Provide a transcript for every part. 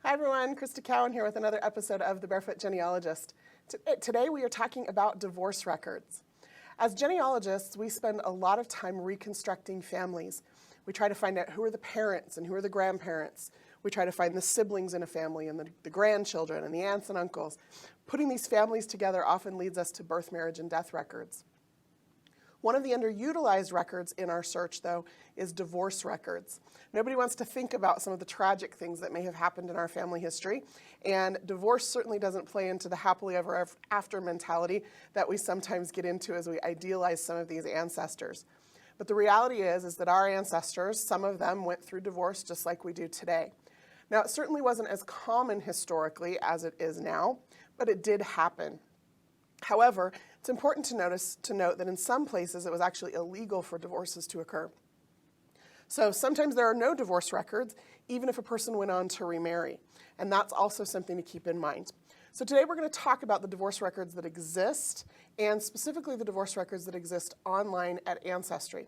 Hi everyone, Crista Cowan here with another episode of The Barefoot Genealogist. Today we are talking about divorce records. As genealogists, we spend a lot of time reconstructing families. We try to find out who are the parents and who are the grandparents. We try to find the siblings in a family and the grandchildren and the aunts and uncles. Putting these families together often leads us to birth, marriage, and death records. One of the underutilized records in our search, though, is divorce records. Nobody wants to think about some of the tragic things that may have happened in our family history, and divorce certainly doesn't play into the happily ever after mentality that we sometimes get into as we idealize some of these ancestors. But the reality is that our ancestors, some of them went through divorce just like we do today. Now, it certainly wasn't as common historically as it is now, but it did happen. However, it's important to note that in some places it was actually illegal for divorces to occur. So sometimes there are no divorce records, even if a person went on to remarry. And that's also something to keep in mind. So today we're going to talk about the divorce records that exist, and specifically the divorce records that exist online at Ancestry.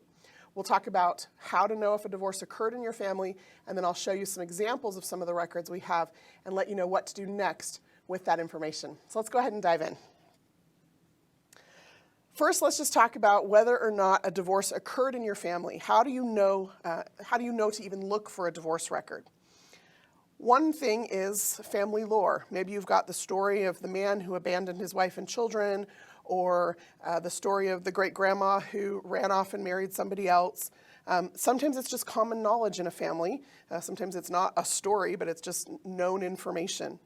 We'll talk about how to know if a divorce occurred in your family, and then I'll show you some examples of some of the records we have and let you know what to do next with that information. So let's go ahead and dive in. First, let's just talk about whether or not a divorce occurred in your family. How do you know to even look for a divorce record? One thing is family lore. Maybe you've got the story of the man who abandoned his wife and children, or the story of the great-grandma who ran off and married somebody else. Sometimes it's just common knowledge in a family. Sometimes it's not a story, but it's just known information.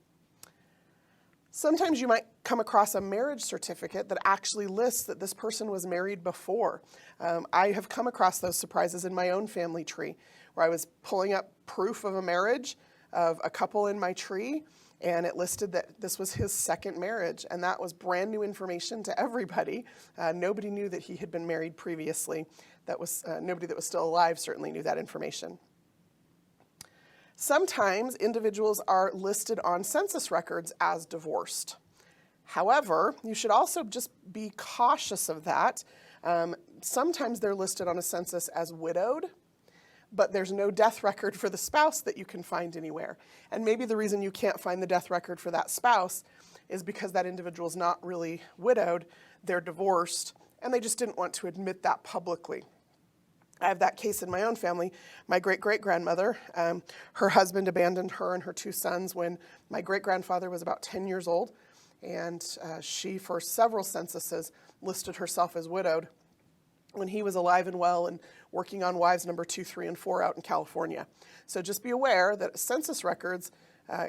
Sometimes you might come across a marriage certificate that actually lists that this person was married before. I have come across those surprises in my own family tree, where I was pulling up proof of a marriage of a couple in my tree, and it listed that this was his second marriage, and that was brand new information to everybody. Nobody knew that he had been married previously. Nobody that was still alive certainly knew that information. Sometimes individuals are listed on census records as divorced. However, you should also just be cautious of that. Sometimes they're listed on a census as widowed, but there's no death record for the spouse that you can find anywhere. And maybe the reason you can't find the death record for that spouse is because that individual is not really widowed, they're divorced, and they just didn't want to admit that publicly. I have that case in my own family. My great-great-grandmother, her husband abandoned her and her two sons when my great-grandfather was about 10 years old, and she, for several censuses, listed herself as widowed when he was alive and well and working on wives number 2, 3, and 4 out in California. So just be aware that census records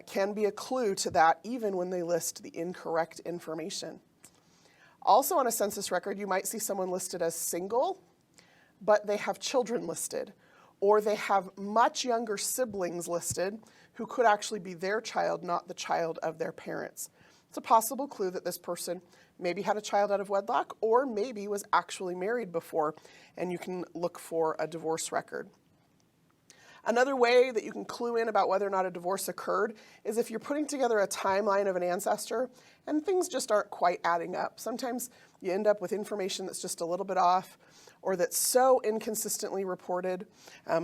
can be a clue to that even when they list the incorrect information. Also on a census record, you might see someone listed as single, but they have children listed, or they have much younger siblings listed who could actually be their child, not the child of their parents. It's a possible clue that this person maybe had a child out of wedlock, or maybe was actually married before, and you can look for a divorce record. Another way that you can clue in about whether or not a divorce occurred is if you're putting together a timeline of an ancestor and things just aren't quite adding up. Sometimes you end up with information that's just a little bit off, or that's so inconsistently reported.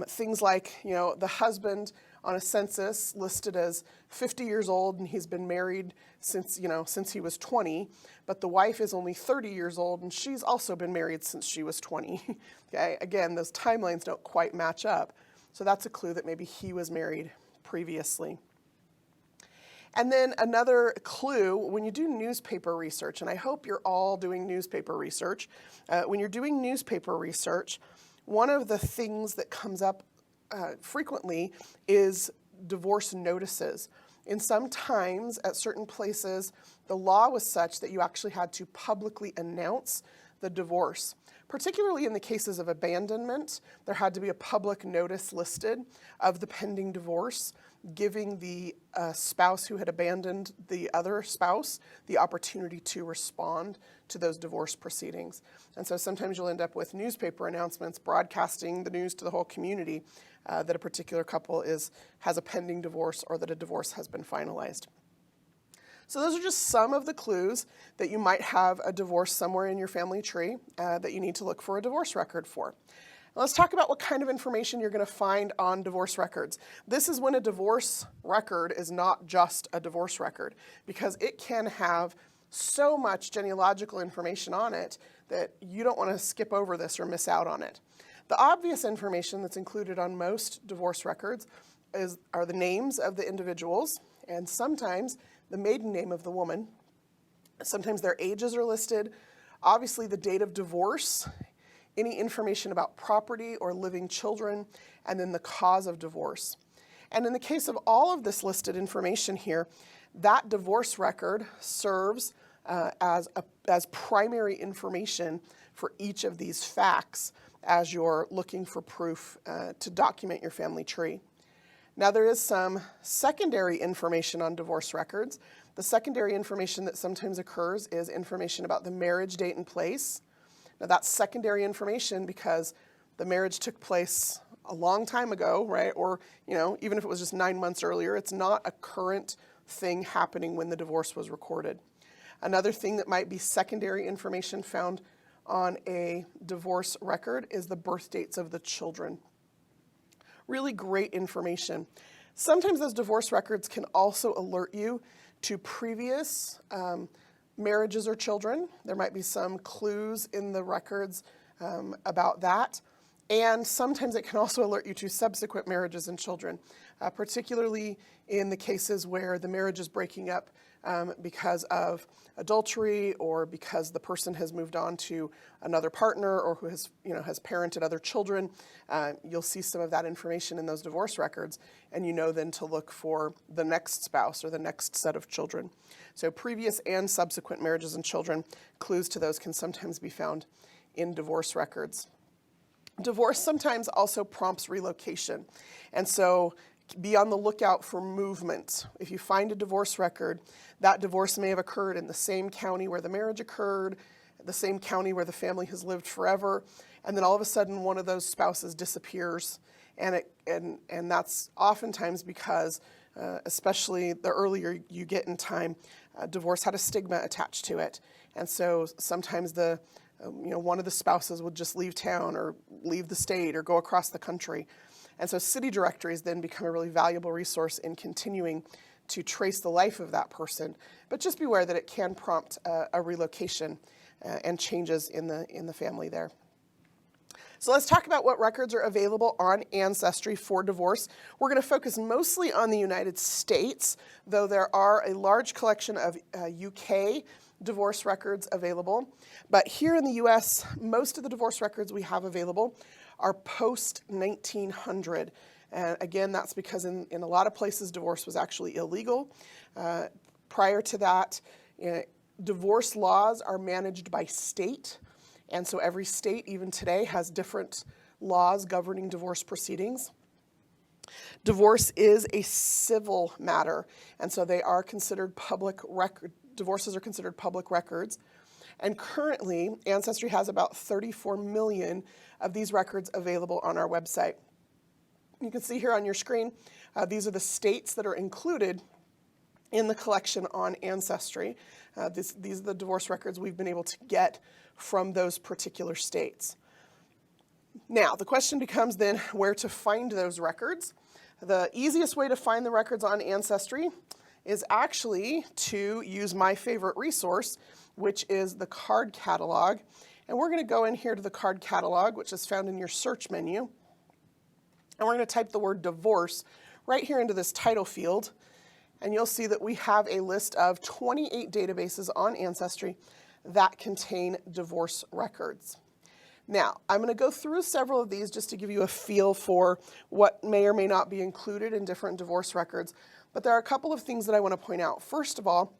Things like, the husband on a census listed as 50 years old and he's been married since he was 20, but the wife is only 30 years old and she's also been married since she was 20. Okay, again, those timelines don't quite match up. So that's a clue that maybe he was married previously. And then another clue, when you do newspaper research, and I hope you're all doing newspaper research, when you're doing newspaper research, one of the things that comes up frequently is divorce notices. And sometimes at certain places, the law was such that you actually had to publicly announce the divorce. Particularly in the cases of abandonment, there had to be a public notice listed of the pending divorce, giving the spouse who had abandoned the other spouse the opportunity to respond to those divorce proceedings. And so sometimes you'll end up with newspaper announcements broadcasting the news to the whole community that a particular couple has a pending divorce or that a divorce has been finalized. So those are just some of the clues that you might have a divorce somewhere in your family tree that you need to look for a divorce record for. Now let's talk about what kind of information you're going to find on divorce records. This is when a divorce record is not just a divorce record, because it can have so much genealogical information on it that you don't want to skip over this or miss out on it. The obvious information that's included on most divorce records are the names of the individuals, and sometimes the maiden name of the woman. Sometimes their ages are listed, obviously the date of divorce, any information about property or living children, and then the cause of divorce. And in the case of all of this listed information here, that divorce record serves as primary information for each of these facts as you're looking for proof to document your family tree. Now there is some secondary information on divorce records. The secondary information that sometimes occurs is information about the marriage date and place. Now that's secondary information because the marriage took place a long time ago, right? Or, even if it was just 9 months earlier, it's not a current thing happening when the divorce was recorded. Another thing that might be secondary information found on a divorce record is the birth dates of the children. Really great information. Sometimes those divorce records can also alert you to previous marriages or children. There might be some clues in the records about that. And sometimes it can also alert you to subsequent marriages and children, particularly in the cases where the marriage is breaking up because of adultery or because the person has moved on to another partner or who has parented other children. You'll see some of that information in those divorce records, and then to look for the next spouse or the next set of children. So previous and subsequent marriages and children, clues to those can sometimes be found in divorce records. Divorce sometimes also prompts relocation, and so be on the lookout for movement. If you find a divorce record, that divorce may have occurred in the same county where the marriage occurred, the same county where the family has lived forever, and then all of a sudden one of those spouses disappears, and that's oftentimes because, especially the earlier you get in time, divorce had a stigma attached to it, and so sometimes one of the spouses would just leave town or leave the state or go across the country. And so city directories then become a really valuable resource in continuing to trace the life of that person. But just beware that it can prompt a relocation and changes in the family there. So let's talk about what records are available on Ancestry for divorce. We're going to focus mostly on the United States, though there are a large collection of UK divorce records available. But here in the US, most of the divorce records we have available are post-1900. And again, that's because in a lot of places, divorce was actually illegal. Prior to that, divorce laws are managed by state. And so every state, even today, has different laws governing divorce proceedings. Divorce is a civil matter, and so they are considered public record. Divorces are considered public records. And currently, Ancestry has about 34 million of these records available on our website. You can see here on your screen, these are the states that are included in the collection on Ancestry. These are the divorce records we've been able to get from those particular states. Now, the question becomes then where to find those records. The easiest way to find the records on Ancestry is actually to use my favorite resource, which is the card catalog. And we're going to go in here to the card catalog, which is found in your search menu. And we're going to type the word divorce right here into this title field. And you'll see that we have a list of 28 databases on Ancestry that contain divorce records. Now, I'm going to go through several of these just to give you a feel for what may or may not be included in different divorce records. But there are a couple of things that I want to point out. First of all,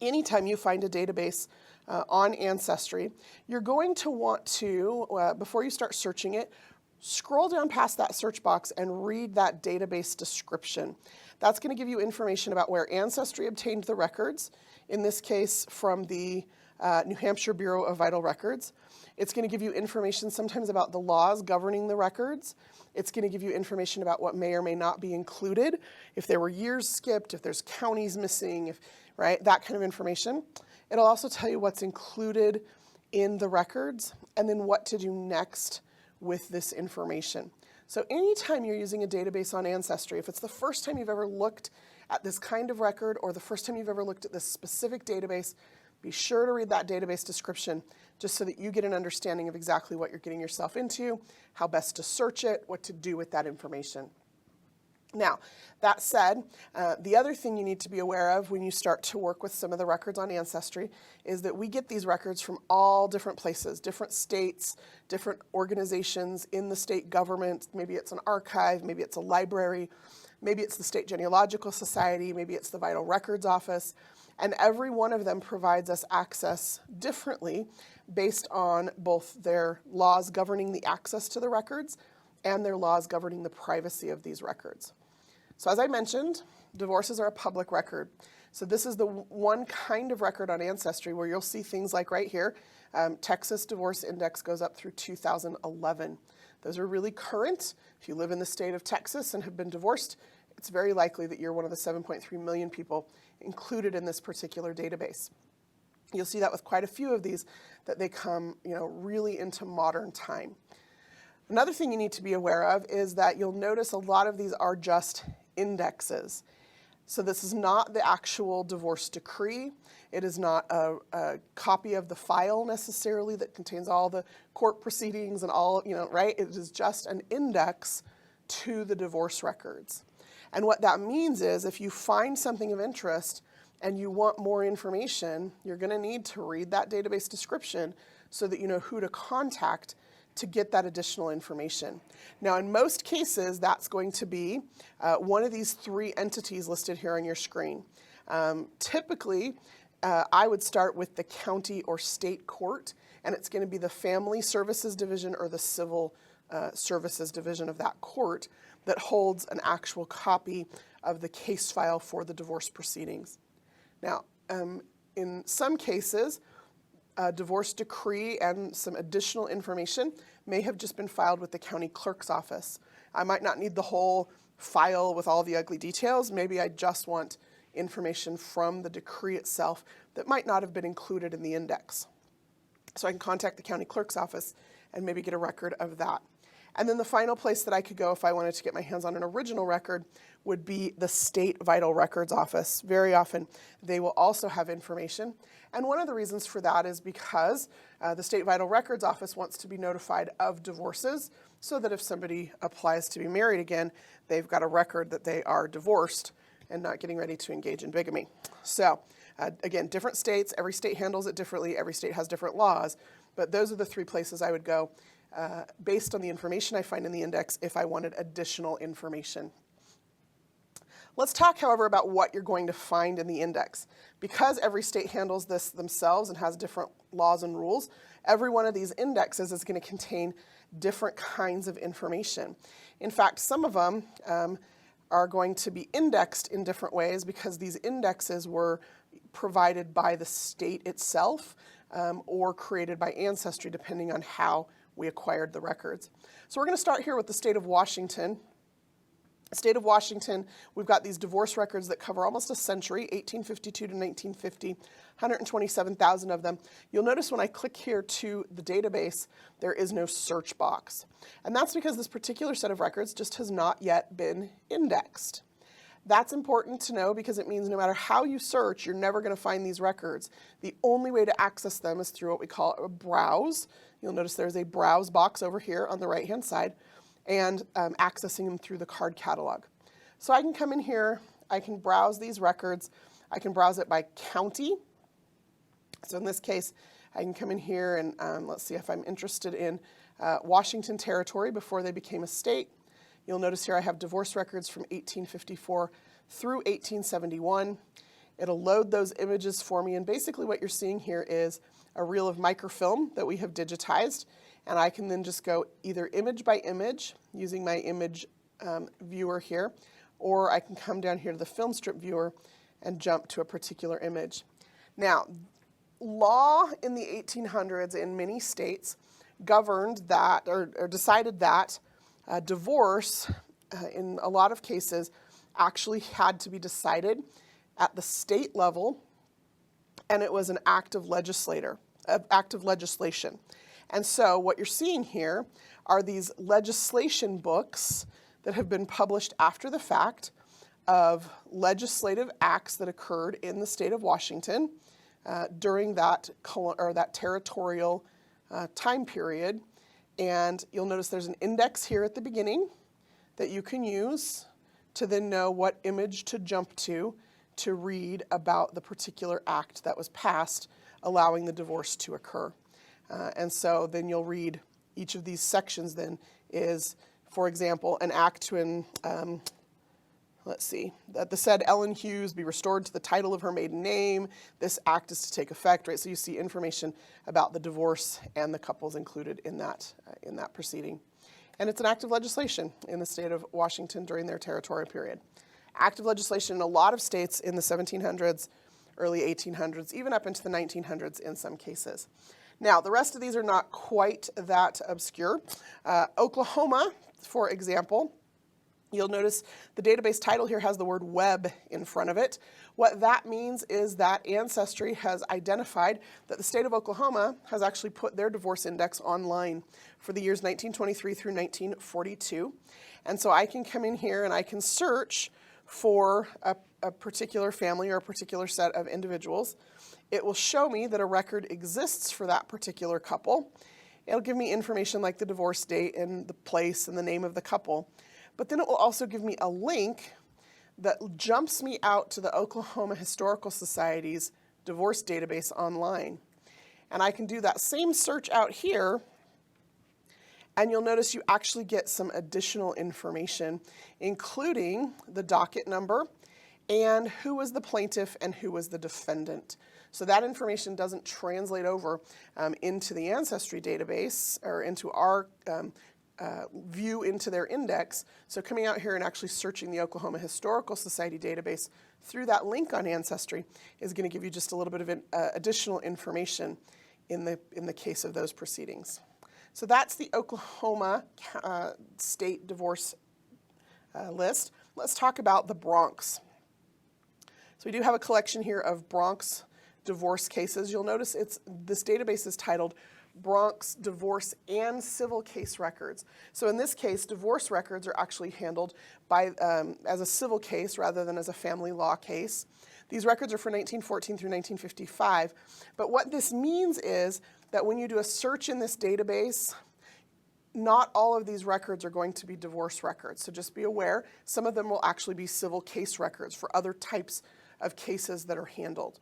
anytime you find a database on Ancestry, you're going to want to, before you start searching it, scroll down past that search box and read that database description. That's going to give you information about where Ancestry obtained the records, in this case from the New Hampshire Bureau of Vital Records. It's going to give you information sometimes about the laws governing the records. It's going to give you information about what may or may not be included, if there were years skipped, if there's counties missing, right, that kind of information. It'll also tell you what's included in the records and then what to do next with this information. So anytime you're using a database on Ancestry, if it's the first time you've ever looked at this kind of record or the first time you've ever looked at this specific database, be sure to read that database description just so that you get an understanding of exactly what you're getting yourself into, how best to search it, what to do with that information. Now, that said, the other thing you need to be aware of when you start to work with some of the records on Ancestry is that we get these records from all different places, different states, different organizations in the state government. Maybe it's an archive, maybe it's a library, maybe it's the State Genealogical Society, maybe it's the Vital Records Office, and every one of them provides us access differently based on both their laws governing the access to the records and their laws governing the privacy of these records. So as I mentioned, divorces are a public record. So this is the one kind of record on Ancestry where you'll see things like right here, Texas Divorce Index goes up through 2011. Those are really current. If you live in the state of Texas and have been divorced, it's very likely that you're one of the 7.3 million people included in this particular database. You'll see that with quite a few of these, that they come, really into modern time. Another thing you need to be aware of is that you'll notice a lot of these are just indexes. So this is not the actual divorce decree. It is not a copy of the file necessarily that contains all the court proceedings and all, right? It is just an index to the divorce records. And what that means is if you find something of interest and you want more information, you're going to need to read that database description so that you know who to contact to get that additional information. Now, in most cases, that's going to be one of these three entities listed here on your screen. Typically, I would start with the county or state court, and it's going to be the Family Services Division or the Civil Services Division of that court that holds an actual copy of the case file for the divorce proceedings. Now, in some cases, a divorce decree and some additional information may have just been filed with the county clerk's office. I might not need the whole file with all the ugly details. Maybe I just want information from the decree itself that might not have been included in the index. So I can contact the county clerk's office and maybe get a record of that. And then the final place that I could go if I wanted to get my hands on an original record would be the State Vital Records Office. Very often they will also have information. And one of the reasons for that is because the State Vital Records Office wants to be notified of divorces so that if somebody applies to be married again, they've got a record that they are divorced and not getting ready to engage in bigamy. So again, different states, every state handles it differently, every state has different laws, but those are the three places I would go based on the information I find in the index if I wanted additional information. Let's talk, however, about what you're going to find in the index. Because every state handles this themselves and has different laws and rules, every one of these indexes is going to contain different kinds of information. In fact, some of them are going to be indexed in different ways because these indexes were provided by the state itself or created by Ancestry, depending on how we acquired the records. So we're going to start here with the state of Washington. State of Washington, we've got these divorce records that cover almost a century, 1852 to 1950, 127,000 of them. You'll notice when I click here to the database, there is no search box. And that's because this particular set of records just has not yet been indexed. That's important to know because it means no matter how you search, you're never going to find these records. The only way to access them is through what we call a browse. You'll notice there's a browse box over here on the right-hand side, and accessing them through the card catalog. So I can come in here, I can browse these records, I can browse it by county. So in this case, I can come in here and let's see if I'm interested in Washington Territory before they became a state. You'll notice here I have divorce records from 1854 through 1871. It'll load those images for me, and basically what you're seeing here is a reel of microfilm that we have digitized, and I can then just go either image by image using my image viewer here, or I can come down here to the film strip viewer and jump to a particular image. Now, law in the 1800s in many states governed that, or decided that divorce, in a lot of cases, actually had to be decided at the state level, and it was an act of legislation. And so what you're seeing here are these legislation books that have been published after the fact of legislative acts that occurred in the state of Washington during that territorial time period. And you'll notice there's an index here at the beginning that you can use to then know what image to jump to read about the particular act that was passed allowing the divorce to occur. And so then you'll read each of these sections then is, for example, an act to, let's see, that the said Ellen Hughes be restored to the title of her maiden name. This act is to take effect, right? So you see information about the divorce and the couples included in that proceeding. And it's an act of legislation in the state of Washington during their territorial period. Active legislation in a lot of states in the 1700s, early 1800s, even up into the 1900s in some cases. Now, the rest of these are not quite that obscure. Oklahoma, for example, you'll notice the database title here has the word web in front of it. What that means is that Ancestry has identified that the state of Oklahoma has actually put their divorce index online for the years 1923 through 1942. And so I can come in here and I can search for a particular family or a particular set of individuals. It will show me that a record exists for that particular couple. It'll give me information like the divorce date and the place and the name of the couple. But then it will also give me a link that jumps me out to the Oklahoma Historical Society's divorce database online. And I can do that same search out here, and you'll notice you actually get some additional information, including the docket number and who was the plaintiff and who was the defendant. So that information doesn't translate over into the Ancestry database or into our view into their index. So coming out here and actually searching the Oklahoma Historical Society database through that link on Ancestry is going to give you just a little bit of additional information in the case of those proceedings. So that's the Oklahoma state divorce list. Let's talk about the Bronx. So we do have a collection here of Bronx divorce cases. You'll notice this database is titled Bronx Divorce and Civil Case Records. So in this case, divorce records are actually handled by as a civil case rather than as a family law case. These records are for 1914 through 1955. But what this means is that when you do a search in this database, not all of these records are going to be divorce records. So just be aware, some of them will actually be civil case records for other types of cases that are handled.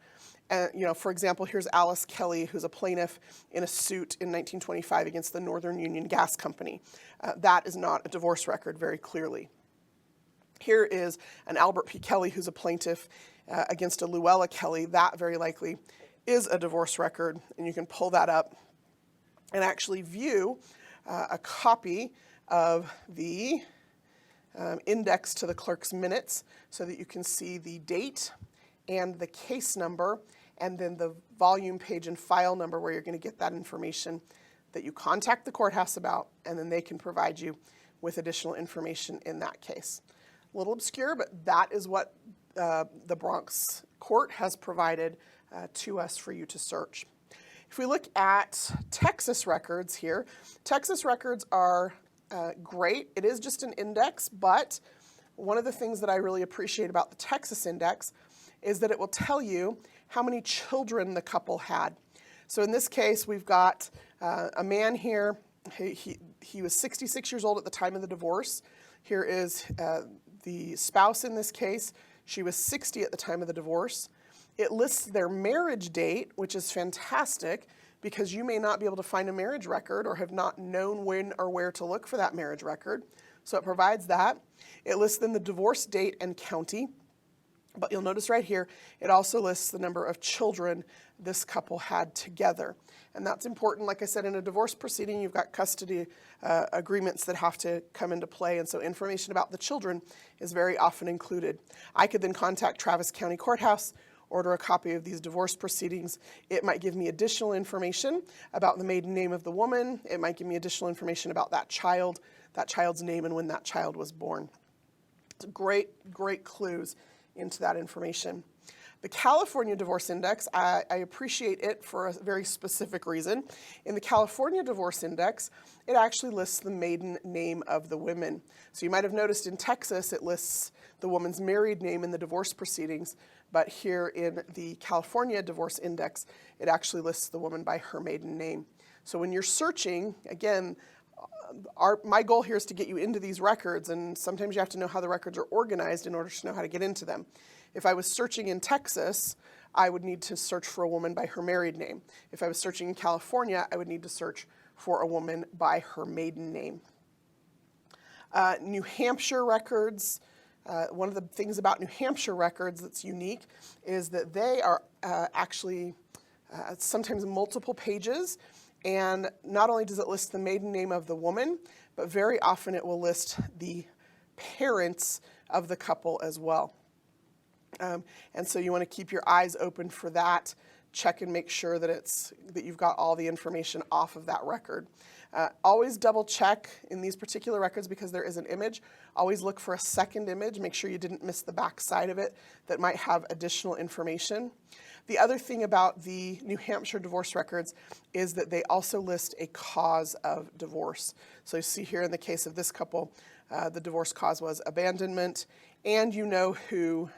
For example, here's Alice Kelly, who's a plaintiff in a suit in 1925 against the Northern Union Gas Company. That is not a divorce record very clearly. Here is an Albert P. Kelly, who's a plaintiff against a Luella Kelly. That very likely is a divorce record, and you can pull that up and actually view a copy of the index to the clerk's minutes so that you can see the date and the case number and then the volume page and file number where you're going to get that information that you contact the courthouse about, and then they can provide you with additional information in that case. A little obscure, but that is what the Bronx court has provided to us for you to search. If we look at Texas records here, Texas records are great. It is just an index, but one of the things that I really appreciate about the Texas index is that it will tell you how many children the couple had. So in this case, we've got a man here. He was 66 years old at the time of the divorce. Here is the spouse in this case. She was 60 at the time of the divorce. It lists their marriage date, which is fantastic because you may not be able to find a marriage record or have not known when or where to look for that marriage record. So it provides that. It lists then the divorce date and county. But you'll notice right here, it also lists the number of children this couple had together. And that's important. Like I said, in a divorce proceeding, you've got custody agreements that have to come into play. And so information about the children is very often included. I could then contact Travis County Courthouse, order a copy of these divorce proceedings. It might give me additional information about the maiden name of the woman. It might give me additional information about that child's name and when that child was born. It's great, great clues into that information. The California Divorce Index, I appreciate it for a very specific reason. In the California Divorce Index, it actually lists the maiden name of the women. So you might have noticed in Texas, it lists the woman's married name in the divorce proceedings, but here in the California Divorce Index, it actually lists the woman by her maiden name. So when you're searching, again, my goal here is to get you into these records, and sometimes you have to know how the records are organized in order to know how to get into them. If I was searching in Texas, I would need to search for a woman by her married name. If I was searching in California, I would need to search for a woman by her maiden name. New Hampshire records, one of the things about New Hampshire records that's unique is that they are actually sometimes multiple pages, and not only does it list the maiden name of the woman, but very often it will list the parents of the couple as well. And so you want to keep your eyes open for that. Check and make sure that you've got all the information off of that record. Always double check in these particular records because there is an image. Always look for a second image. Make sure you didn't miss the back side of it that might have additional information. The other thing about the New Hampshire divorce records is that they also list a cause of divorce. So you see here in the case of this couple, the divorce cause was abandonment, and you know who,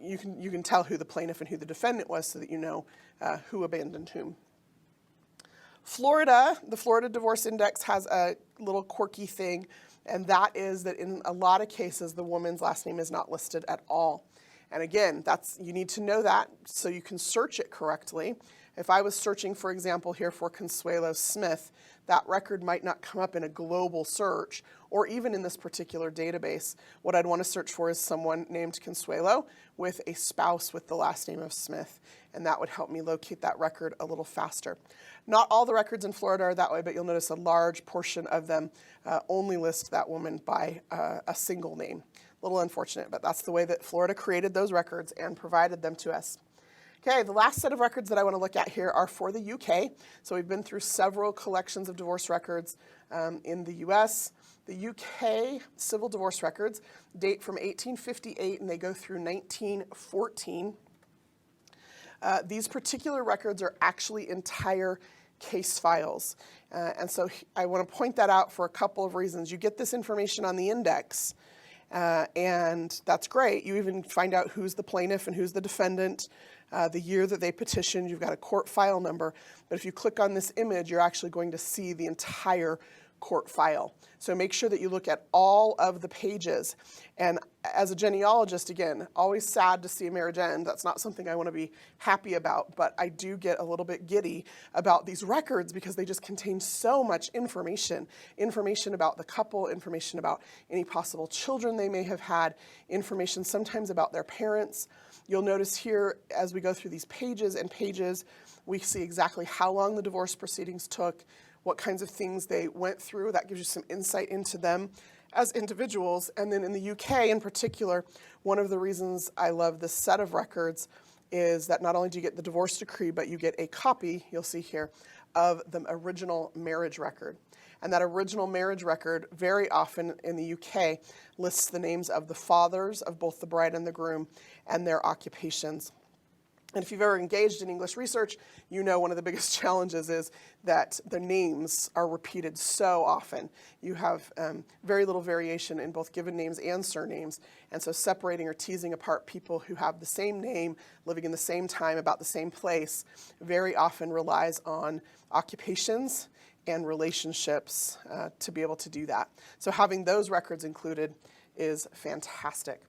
you can tell who the plaintiff and who the defendant was so that you know who abandoned whom. Florida, the Florida Divorce Index has a little quirky thing, and that is that in a lot of cases, the woman's last name is not listed at all. And again, you need to know that so you can search it correctly. If I was searching, for example, here for Consuelo Smith, that record might not come up in a global search or even in this particular database. What I'd want to search for is someone named Consuelo with a spouse with the last name of Smith, and that would help me locate that record a little faster. Not all the records in Florida are that way, but you'll notice a large portion of them only list that woman by a single name. A little unfortunate, but that's the way that Florida created those records and provided them to us. Okay, the last set of records that I want to look at here are for the UK. So we've been through several collections of divorce records in the US. The UK civil divorce records date from 1858 and they go through 1914. These particular records are actually entire case files. And so I want to point that out for a couple of reasons. You get this information on the index, and that's great. You even find out who's the plaintiff and who's the defendant, the year that they petitioned. You've got a court file number. But if you click on this image, you're actually going to see the entire court file. So make sure that you look at all of the pages. And as a genealogist, again, always sad to see a marriage end. That's not something I want to be happy about, but I do get a little bit giddy about these records because they just contain so much information. Information about the couple, information about any possible children they may have had, information sometimes about their parents. You'll notice here as we go through these pages and pages, we see exactly how long the divorce proceedings took, what kinds of things they went through. That gives you some insight into them as individuals. And then in the UK in particular, one of the reasons I love this set of records is that not only do you get the divorce decree, but you get a copy, you'll see here, of the original marriage record. And that original marriage record very often in the UK lists the names of the fathers of both the bride and the groom and their occupations. And if you've ever engaged in English research, you know one of the biggest challenges is that the names are repeated so often. You have very little variation in both given names and surnames. And so separating or teasing apart people who have the same name, living in the same time, about the same place, very often relies on occupations and relationships to be able to do that. So having those records included is fantastic.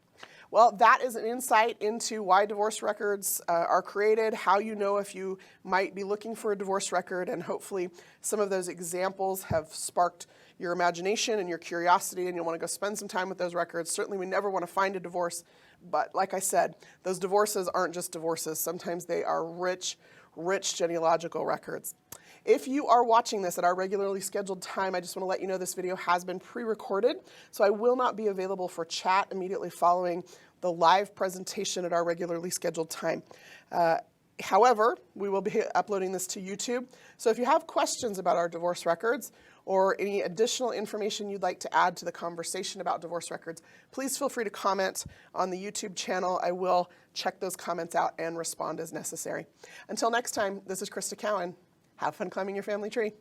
Well, that is an insight into why divorce records are created, how you know if you might be looking for a divorce record, and hopefully some of those examples have sparked your imagination and your curiosity, and you'll want to go spend some time with those records. Certainly we never want to find a divorce, but like I said, those divorces aren't just divorces. Sometimes they are rich, rich genealogical records. If you are watching this at our regularly scheduled time, I just want to let you know this video has been pre-recorded, so I will not be available for chat immediately following the live presentation at our regularly scheduled time. However, we will be uploading this to YouTube. So if you have questions about our divorce records or any additional information you'd like to add to the conversation about divorce records, please feel free to comment on the YouTube channel. I will check those comments out and respond as necessary. Until next time, this is Crista Cowan. Have fun climbing your family tree.